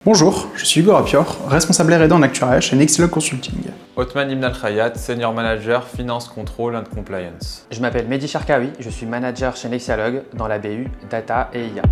Bonjour, je suis Hugo Rapior, responsable R&D en actuariat chez Nexilog Consulting. Othman Ibn Al-Khayat, Senior Manager Finance Control and Compliance. Je m'appelle Mehdi Cherkaoui, je suis manager chez Nexilog dans la BU Data et IA.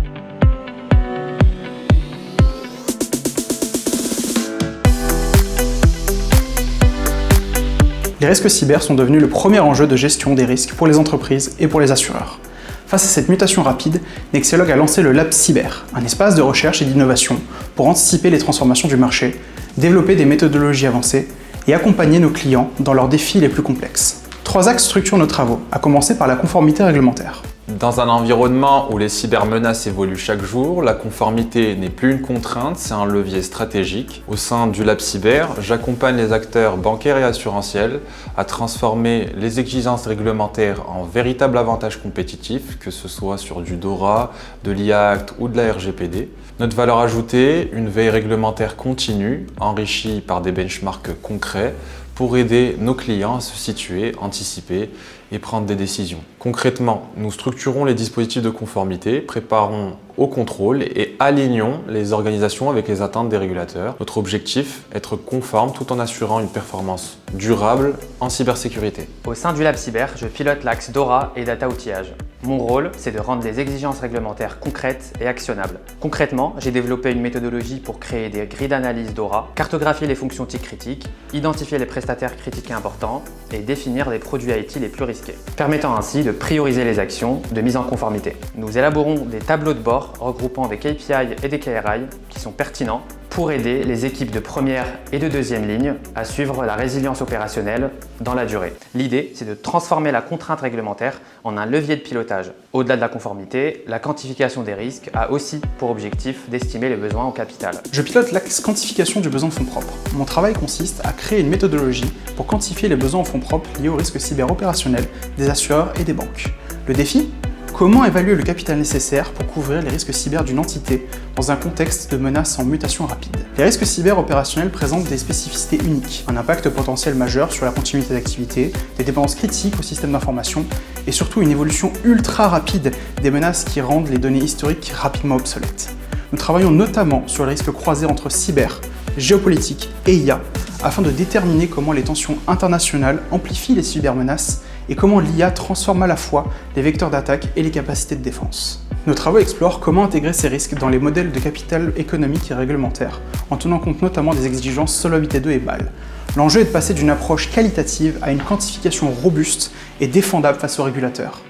Les risques cyber sont devenus le premier enjeu de gestion des risques pour les entreprises et pour les assureurs. Face à cette mutation rapide, Nexilog a lancé le Lab Cyber, un espace de recherche et d'innovation pour anticiper les transformations du marché, développer des méthodologies avancées et accompagner nos clients dans leurs défis les plus complexes. 3 axes structurent nos travaux, à commencer par la conformité réglementaire. Dans un environnement où les cybermenaces évoluent chaque jour, la conformité n'est plus une contrainte, c'est un levier stratégique. Au sein du Lab Cyber, j'accompagne les acteurs bancaires et assurantiels à transformer les exigences réglementaires en véritables avantages compétitifs, que ce soit sur du DORA, de l'IA Act ou de la RGPD. Notre valeur ajoutée, une veille réglementaire continue, enrichie par des benchmarks concrets, pour aider nos clients à se situer, anticiper et prendre des décisions. Concrètement, nous structurons les dispositifs de conformité, préparons au contrôle et alignons les organisations avec les attentes des régulateurs. Notre objectif, être conforme tout en assurant une performance durable en cybersécurité. Au sein du Lab Cyber, je pilote l'axe DORA et Data Outillage. Mon rôle, c'est de rendre les exigences réglementaires concrètes et actionnables. Concrètement, j'ai développé une méthodologie pour créer des grilles d'analyse DORA, cartographier les fonctions TIC critiques, identifier les prestataires critiques et importants et définir les produits IT les plus risqués, permettant ainsi de prioriser les actions de mise en conformité. Nous élaborons des tableaux de bord regroupant des KPI et des KRI qui sont pertinents pour aider les équipes de première et de deuxième ligne à suivre la résilience opérationnelle dans la durée. L'idée, c'est de transformer la contrainte réglementaire en un levier de pilotage. Au-delà de la conformité, la quantification des risques a aussi pour objectif d'estimer les besoins en capital. Je pilote l'axe quantification du besoin en fonds propres. Mon travail consiste à créer une méthodologie pour quantifier les besoins en fonds propres liés aux risques cyberopérationnels des assureurs et des banques. Le défi ? Comment évaluer le capital nécessaire pour couvrir les risques cyber d'une entité dans un contexte de menaces en mutation rapide? Les risques cyber opérationnels présentent des spécificités uniques, un impact potentiel majeur sur la continuité d'activité, des dépendances critiques au système d'information et surtout une évolution ultra rapide des menaces qui rendent les données historiques rapidement obsolètes. Nous travaillons notamment sur les risques croisés entre cyber, géopolitique et IA afin de déterminer comment les tensions internationales amplifient les cybermenaces et comment l'IA transforme à la fois les vecteurs d'attaque et les capacités de défense. Nos travaux explorent comment intégrer ces risques dans les modèles de capital économique et réglementaire, en tenant compte notamment des exigences Solvabilité 2 et BAL. L'enjeu est de passer d'une approche qualitative à une quantification robuste et défendable face aux régulateurs.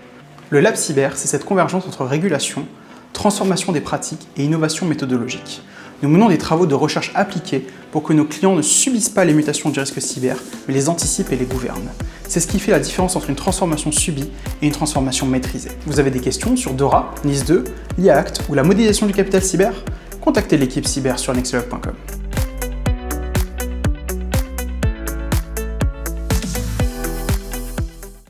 Le Lab Cyber, c'est cette convergence entre régulation, transformation des pratiques et innovation méthodologique. Nous menons des travaux de recherche appliqués pour que nos clients ne subissent pas les mutations du risque cyber, mais les anticipent et les gouvernent. C'est ce qui fait la différence entre une transformation subie et une transformation maîtrisée. Vous avez des questions sur DORA, NIS2, l'IA Act ou la modélisation du capital cyber? Contactez l'équipe cyber sur nexilog.com.